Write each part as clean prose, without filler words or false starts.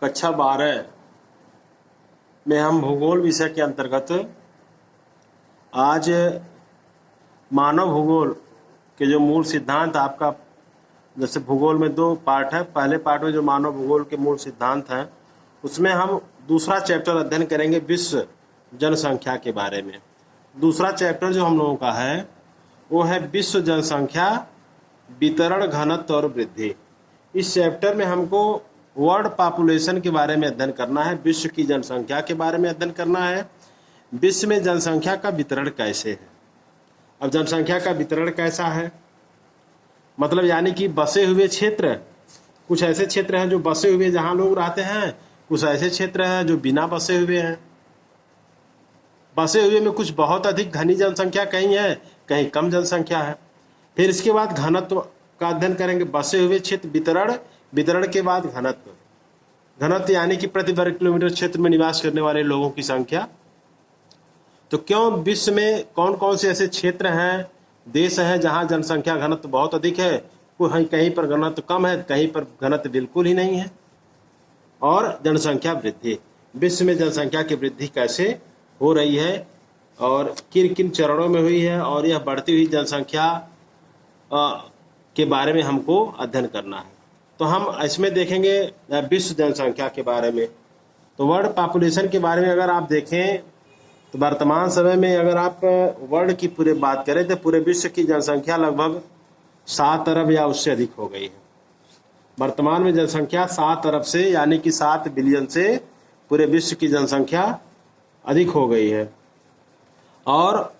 कक्षा 12 में हम भूगोल विषय के अंतर्गत आज मानव भूगोल के जो मूल सिद्धांत आपका, जैसे भूगोल में 2 पार्ट है। पहले पार्ट में जो मानव भूगोल के मूल सिद्धांत हैं उसमें हम दूसरा चैप्टर अध्ययन करेंगे विश्व जनसंख्या के बारे में। दूसरा चैप्टर जो हम लोगों का है वो है विश्व जनसंख्या वितरण, घनत्व और वृद्धि। इस चैप्टर में हमको वर्ल्ड पॉपुलेशन के बारे में अध्ययन करना है, विश्व की जनसंख्या के बारे में अध्ययन करना है। विश्व में जनसंख्या का वितरण कैसे है। अब जनसंख्या का वितरण कैसा है मतलब यानी कि बसे हुए क्षेत्र, कुछ ऐसे क्षेत्र हैं जो बसे हुए जहां लोग रहते हैं, कुछ ऐसे क्षेत्र हैं जो बिना बसे हुए हैं। बसे हुए में कुछ बहुत अधिक घनी जनसंख्या कहीं है, कहीं कम जनसंख्या है। फिर इसके बाद घनत्व का अध्ययन करेंगे, बसे हुए क्षेत्र वितरण, वितरण के बाद घनत्व। घनत्व यानी कि प्रति वर्ग किलोमीटर क्षेत्र में निवास करने वाले लोगों की संख्या। तो क्यों विश्व में कौन कौन से ऐसे क्षेत्र हैं, देश हैं जहां जनसंख्या घनत्व बहुत अधिक है, कहीं पर घनत्व कम है, कहीं पर घनत्व बिल्कुल ही नहीं है। और जनसंख्या वृद्धि, विश्व में जनसंख्या की वृद्धि कैसे हो रही है और किन किन चरणों में हुई है, और यह बढ़ती हुई जनसंख्या के बारे में हमको अध्ययन करना है। तो हम इसमें देखेंगे विश्व जनसंख्या के बारे में। तो वर्ल्ड पॉपुलेशन के बारे में अगर आप देखें तो वर्तमान समय में अगर आप वर्ल्ड की पूरे बात करें तो पूरे विश्व की जनसंख्या लगभग 7 अरब या उससे अधिक हो गई है। वर्तमान में जनसंख्या 7 अरब से यानी कि 7 बिलियन से पूरे विश्व की जनसंख्या अधिक हो गई है। और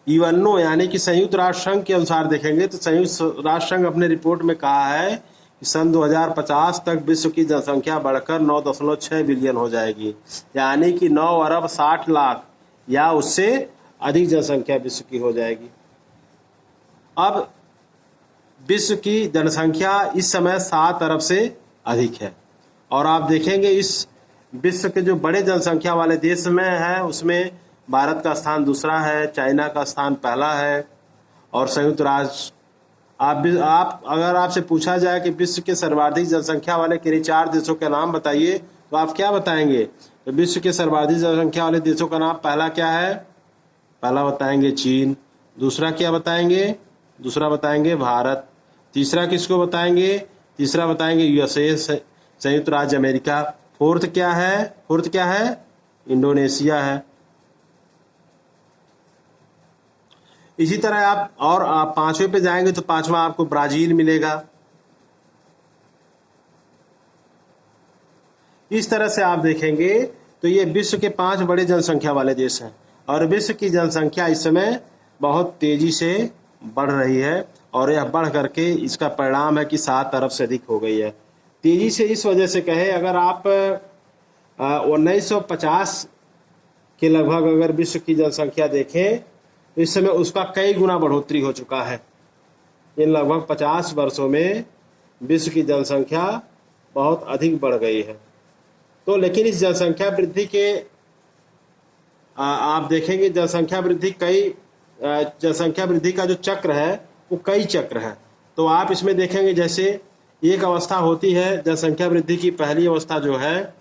यूएनओ यानी कि संयुक्त राष्ट्र संघ के अनुसार देखेंगे तो संयुक्त राष्ट्र संघ अपने रिपोर्ट में कहा है कि सन 2050 तक विश्व की जनसंख्या बढ़कर 9.6 बिलियन हो जाएगी, यानी कि 9 अरब 60 लाख या उससे अधिक जनसंख्या विश्व की हो जाएगी। अब विश्व की जनसंख्या इस समय 7 अरब से अधिक है। और आप देखेंगे इस विश्व के जो बड़े जनसंख्या वाले देश में है उसमें भारत का स्थान दूसरा है, चाइना का स्थान पहला है और संयुक्त राष्ट्र। आप अगर आपसे पूछा जाए कि विश्व के सर्वाधिक जनसंख्या वाले किन्हीं 4 देशों के नाम बताइए तो आप क्या बताएंगे। तो विश्व के सर्वाधिक जनसंख्या वाले देशों का नाम पहला क्या है, पहला बताएंगे चीन। दूसरा क्या बताएंगे, दूसरा बताएंगे भारत। तीसरा किसको बताएंगे, तीसरा बताएंगे यूएसए, संयुक्त राज्य अमेरिका। फोर्थ क्या है, इंडोनेशिया है। इसी तरह आप 5वें पे जाएंगे तो 5वां आपको ब्राजील मिलेगा। इस तरह से आप देखेंगे तो ये विश्व के 5 बड़े जनसंख्या वाले देश हैं और विश्व की जनसंख्या इस समय बहुत तेजी से बढ़ रही है और यह बढ़ करके इसका परिणाम है कि 7 अरब से अधिक हो गई है। तेजी से इस वजह से कहें, अगर आप 1950 के लगभग अगर विश्व की जनसंख्या देखें तो इस समय उसका कई गुना बढ़ोतरी हो चुका है। इन लगभग 50 वर्षों में विश्व की जनसंख्या बहुत अधिक बढ़ गई है। तो लेकिन इस जनसंख्या वृद्धि के आप देखेंगे जनसंख्या वृद्धि का जो चक्र है वो कई चक्र है। तो आप इसमें देखेंगे जैसे एक अवस्था होती है जनसंख्या वृद्धि की, पहली अवस्था जो है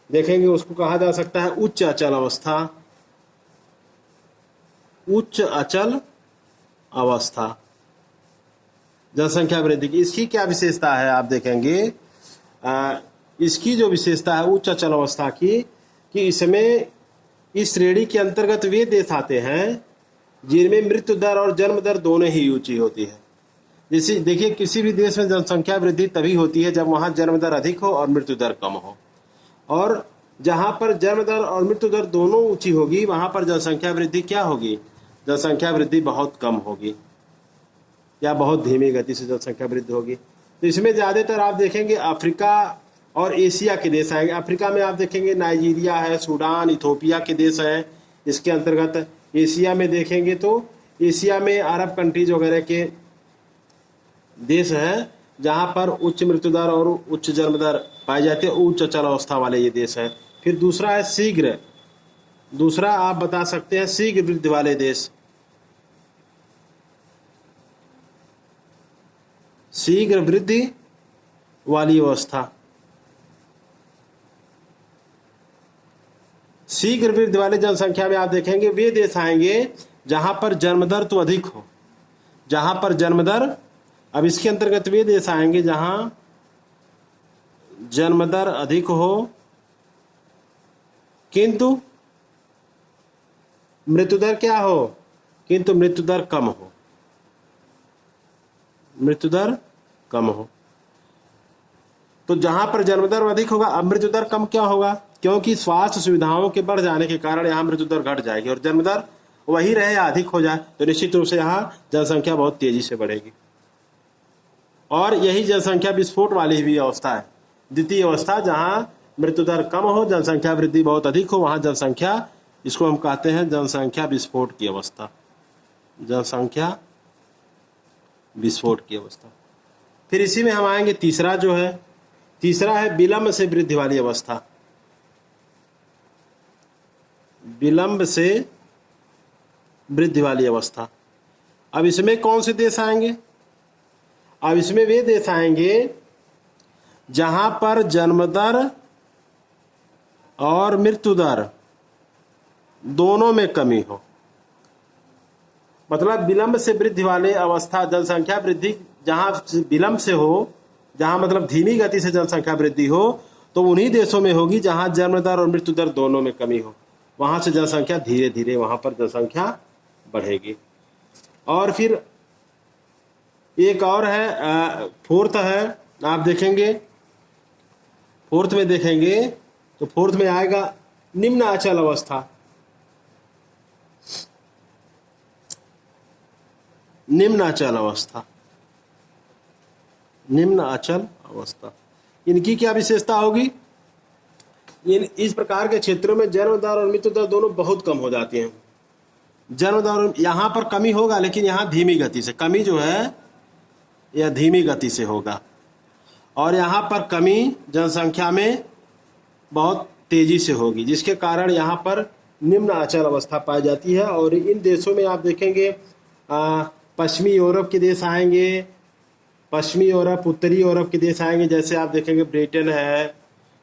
देखेंगे उसको कहा जा सकता है उच्च अचल अवस्था। उच्च अचल अवस्था जनसंख्या वृद्धि की, इसकी क्या विशेषता है आप देखेंगे। इसकी जो विशेषता है उच्च अचल अवस्था की कि इसमें इस श्रेणी के अंतर्गत वे देश आते हैं जिनमें मृत्यु दर और जन्म दर दोनों ही ऊंची होती है। जैसे देखिए किसी भी देश में जनसंख्या वृद्धि तभी होती है जब वहाँ जन्म दर अधिक हो और मृत्यु दर कम हो, और जहाँ पर जन्म दर और मृत्यु दर दोनों ऊंची होगी वहाँ पर जनसंख्या वृद्धि क्या होगी, जनसंख्या वृद्धि बहुत कम होगी या बहुत धीमी गति से जनसंख्या वृद्धि होगी। तो इसमें ज़्यादातर आप देखेंगे अफ्रीका और एशिया के देश आएंगे। अफ्रीका में आप देखेंगे नाइजीरिया है, सूडान, इथोपिया के देश हैं इसके अंतर्गत। एशिया में देखेंगे तो एशिया में अरब कंट्रीज वगैरह के देश हैं जहाँ पर उच्च मृत्यु दर और उच्च जन्म दर पाई जाती है, उच्च अचल अवस्था वाले ये देश हैं। फिर दूसरा है शीघ्र, दूसरा आप बता सकते हैं शीघ्र वृद्धि वाले देश। शीघ्र वृद्धि वाली अवस्था शीघ्र वृद्धि वाली जनसंख्या में आप देखेंगे वे देश आएंगे जहां पर जन्म दर तो अधिक हो, जहां पर जन्म दर, अब इसके अंतर्गत वे देश आएंगे जहां जन्म दर अधिक हो किंतु मृत्यु दर क्या हो, किंतु मृत्यु दर कम हो, मृत्यु दर कम हो। तो जहां पर जन्म दर अधिक होगा, अब मृत्यु दर कम क्या होगा, क्योंकि स्वास्थ्य सुविधाओं के बढ़ जाने के कारण यहाँ मृत्यु दर घट जाएगी और जन्म दर वही रहे या अधिक हो जाए तो निश्चित रूप से यहाँ जनसंख्या बहुत तेजी से बढ़ेगी। और यही जनसंख्या विस्फोट वाली भी अवस्था है, द्वितीय अवस्था, जहां मृत्यु दर कम हो, जनसंख्या वृद्धि बहुत अधिक हो, वहां जनसंख्या, इसको हम कहते हैं जनसंख्या विस्फोट की अवस्था, जनसंख्या विस्फोट की अवस्था। फिर इसी में हम आएंगे तीसरा जो है, तीसरा है विलंब से वृद्धि वाली अवस्था, विलंब से वृद्धि वाली अवस्था। अब इसमें कौन से देश आएंगे, अब इसमें वे देश आएंगे जहां पर जन्म दर और मृत्यु दर दोनों में कमी हो, मतलब विलंब से वृद्धि वाले अवस्था, जनसंख्या वृद्धि जहां विलंब से हो, जहां मतलब धीमी गति से जनसंख्या वृद्धि हो, तो उन्हीं देशों में होगी जहां जन्म दर और मृत्यु दर दोनों में कमी हो, वहां से जनसंख्या धीरे धीरे वहां पर जनसंख्या बढ़ेगी। और फिर एक और है, फोर्थ है, आप देखेंगे फोर्थ में देखेंगे तो फोर्थ में आएगा निम्न अचल अवस्था, निम्न अचल अवस्था, निम्न अचल अवस्था। इनकी क्या विशेषता होगी, इस प्रकार के क्षेत्रों में जन्म दर और मृत्यु दर दोनों बहुत कम हो जाती हैं। जन्म दर यहाँ पर कमी होगा लेकिन यहाँ धीमी गति से, कमी जो है यह धीमी गति से होगा, और यहाँ पर कमी जनसंख्या में बहुत तेजी से होगी, जिसके कारण यहाँ पर निम्न अचल अवस्था पाई जाती है। और इन देशों में आप देखेंगे पश्चिमी यूरोप के देश आएंगे, पश्चिमी यूरोप, उत्तरी यूरोप के देश आएंगे, जैसे आप देखेंगे ब्रिटेन है,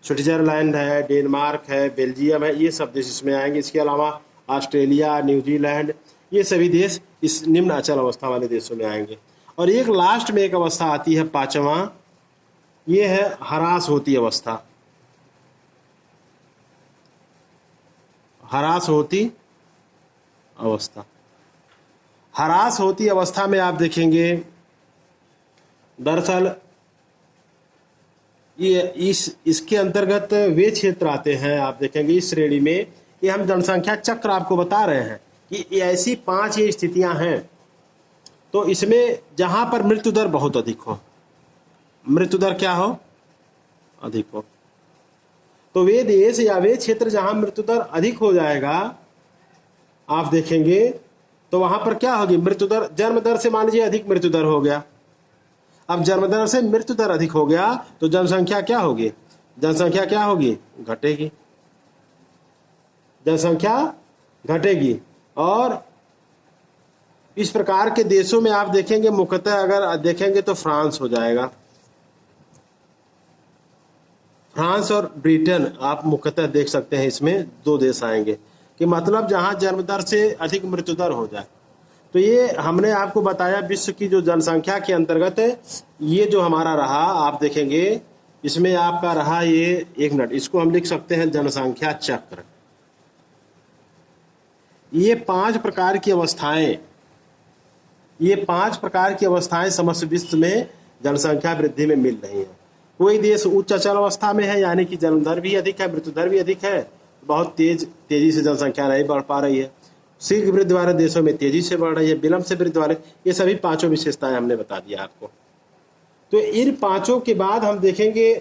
स्विट्जरलैंड है, डेनमार्क है, बेल्जियम है, ये सब देश इसमें आएंगे। इसके अलावा ऑस्ट्रेलिया, न्यूजीलैंड, ये सभी देश इस निम्न अचल अवस्था वाले देशों में आएंगे। और एक लास्ट में एक अवस्था आती है पांचवा, ये है ह्रास होती अवस्था, ह्रास होती अवस्था। ह्रास होती अवस्था में आप देखेंगे दरअसल ये इसके अंतर्गत वे क्षेत्र आते हैं, आप देखेंगे इस श्रेणी में, ये हम जनसंख्या चक्र आपको बता रहे हैं कि ऐसी 5 ये स्थितियां हैं। तो इसमें जहां पर मृत्यु दर बहुत अधिक हो, मृत्यु दर क्या हो, अधिक हो, तो वे देश या वे क्षेत्र जहां मृत्यु दर अधिक हो जाएगा, आप देखेंगे तो वहां पर क्या होगी, मृत्यु दर, जन्म दर से मान लीजिए अधिक मृत्यु दर हो गया, अब जन्म दर से मृत्यु दर अधिक हो गया तो जनसंख्या क्या होगी, जनसंख्या क्या होगी, घटेगी, जनसंख्या घटेगी। और इस प्रकार के देशों में आप देखेंगे मुख्यतः अगर देखेंगे तो फ्रांस हो जाएगा, फ्रांस और ब्रिटेन आप मुख्यतः देख सकते हैं, इसमें 2 देश आएंगे कि मतलब जहां जन्म दर से अधिक मृत्यु दर हो जाए। तो ये हमने आपको बताया विश्व की जो जनसंख्या के अंतर्गत है, ये जो हमारा रहा, आप देखेंगे इसमें आपका रहा ये, एक मिनट, इसको हम लिख सकते हैं जनसंख्या चक्र। ये 5 प्रकार की अवस्थाएं, ये 5 प्रकार की अवस्थाएं समस्त विश्व में जनसंख्या वृद्धि में मिल रही हैं। कोई देश उच्च अचल अवस्था में है, यानी कि जन्म दर भी अधिक है, मृत्यु दर भी अधिक है, बहुत तेजी से जनसंख्या नहीं बढ़ पा रही है। शीघ्र वृद्धि वाले देशों में तेजी से बढ़ रही है, विलंब से वृद्धि वाले, ये सभी 5 विशेषताएं हमने बता दिया आपको। तो इन 5 के बाद हम देखेंगे,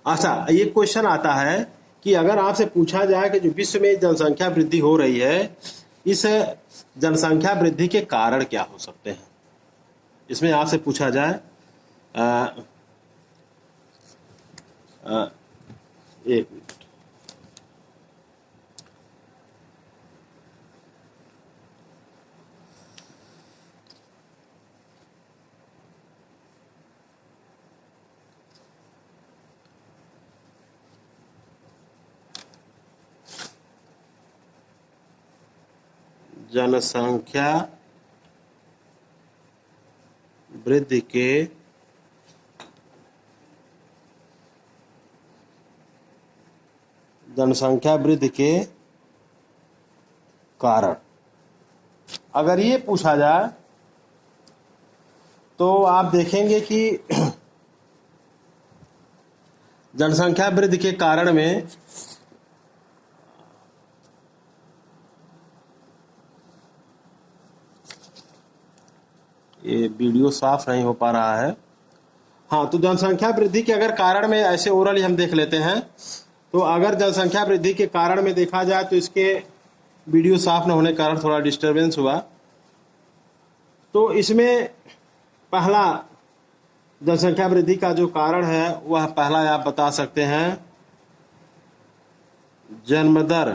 अच्छा ये क्वेश्चन आता है कि अगर आपसे पूछा जाए कि जो विश्व में जनसंख्या वृद्धि हो रही है, इस जनसंख्या वृद्धि के कारण क्या हो सकते हैं, इसमें आपसे पूछा जाए एक मिनट, जनसंख्या वृद्धि के कारण। अगर ये पूछा जाए तो आप देखेंगे कि जनसंख्या वृद्धि के कारण में ये वीडियो साफ नहीं हो पा रहा है। हाँ, तो जनसंख्या वृद्धि के अगर कारण में ऐसे ओरली हम देख लेते हैं, तो अगर जनसंख्या वृद्धि के कारण में देखा जाए तो इसके वीडियो साफ न होने के कारण थोड़ा डिस्टरबेंस हुआ। तो इसमें पहला जनसंख्या वृद्धि का जो कारण है वह पहला आप बता सकते हैं जन्म दर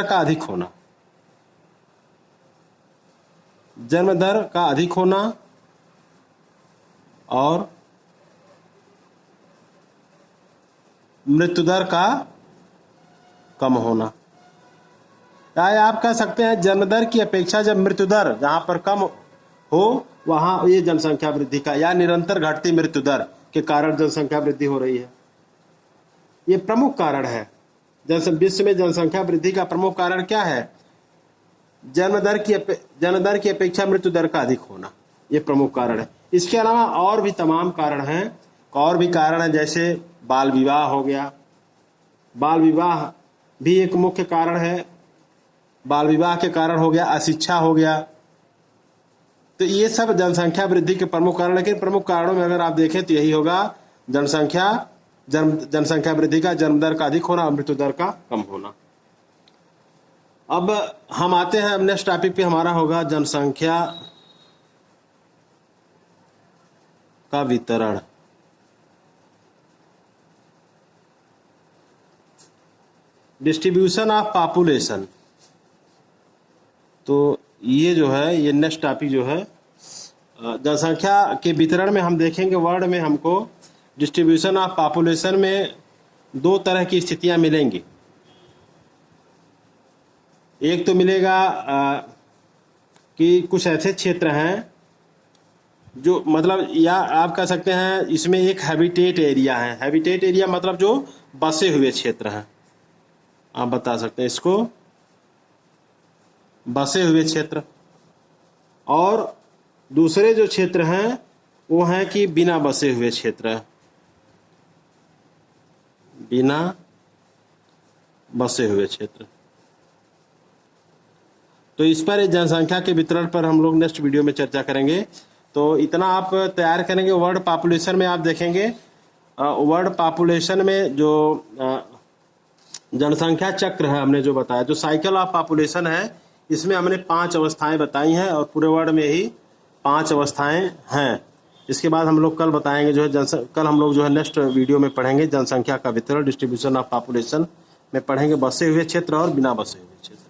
का अधिक होना। जन्म दर का अधिक होना और मृत्यु दर का कम होना। या आप कह सकते हैं जन्म दर की अपेक्षा जब मृत्यु दर जहां पर कम हो वहां ये जनसंख्या वृद्धि का या निरंतर घटती मृत्यु दर के कारण जनसंख्या वृद्धि हो रही है। ये प्रमुख कारण है। विश्व में जनसंख्या वृद्धि का प्रमुख कारण क्या है? जन्म दर की अपेक्षा मृत्यु दर का अधिक होना, ये प्रमुख कारण है। इसके अलावा और भी तमाम कारण हैं। और भी कारण है, जैसे बाल विवाह हो गया। बाल विवाह भी एक मुख्य कारण है। बाल विवाह के कारण हो गया, अशिक्षा हो गया। तो ये सब जनसंख्या वृद्धि के प्रमुख कारण। लेकिन प्रमुख कारणों में अगर आप देखें तो यही होगा जनसंख्या वृद्धि का जन्म दर का अधिक होना और मृत्यु दर का कम होना। अब हम आते हैं, अब नेक्स्ट टॉपिक पे हमारा होगा जनसंख्या का वितरण। Distribution of population. तो ये जो है, ये नेक्स्ट टॉपिक जो है जनसंख्या के वितरण में हम देखेंगे। वर्ड में हमको डिस्ट्रीब्यूशन ऑफ पॉपुलेशन में दो तरह की स्थितियां मिलेंगी। एक तो मिलेगा कि कुछ ऐसे क्षेत्र हैं जो मतलब, या आप कह सकते हैं इसमें एक हैबिटेट एरिया है। हैबिटेट एरिया मतलब जो बसे हुए क्षेत्र हैं, आप बता सकते हैं इसको बसे हुए क्षेत्र। और दूसरे जो क्षेत्र हैं वो हैं कि बिना बसे हुए क्षेत्र, बिना बसे हुए क्षेत्र। तो इस पर जनसंख्या के वितरण पर हम लोग नेक्स्ट वीडियो में चर्चा करेंगे। तो इतना आप तैयार करेंगे। वर्ल्ड पॉपुलेशन में आप देखेंगे, वर्ल्ड पॉपुलेशन में जो जनसंख्या चक्र है हमने जो बताया, जो साइकिल ऑफ पॉपुलेशन है, इसमें हमने 5 अवस्थाएं बताई हैं और पूरे वर्ल्ड में ही 5 अवस्थाएं हैं। इसके बाद हम लोग कल बताएंगे जो है कल हम लोग जो है नेक्स्ट वीडियो में पढ़ेंगे जनसंख्या का वितरण, डिस्ट्रीब्यूशन ऑफ पॉपुलेशन में पढ़ेंगे बसे हुए क्षेत्र और बिना बसे हुए क्षेत्र।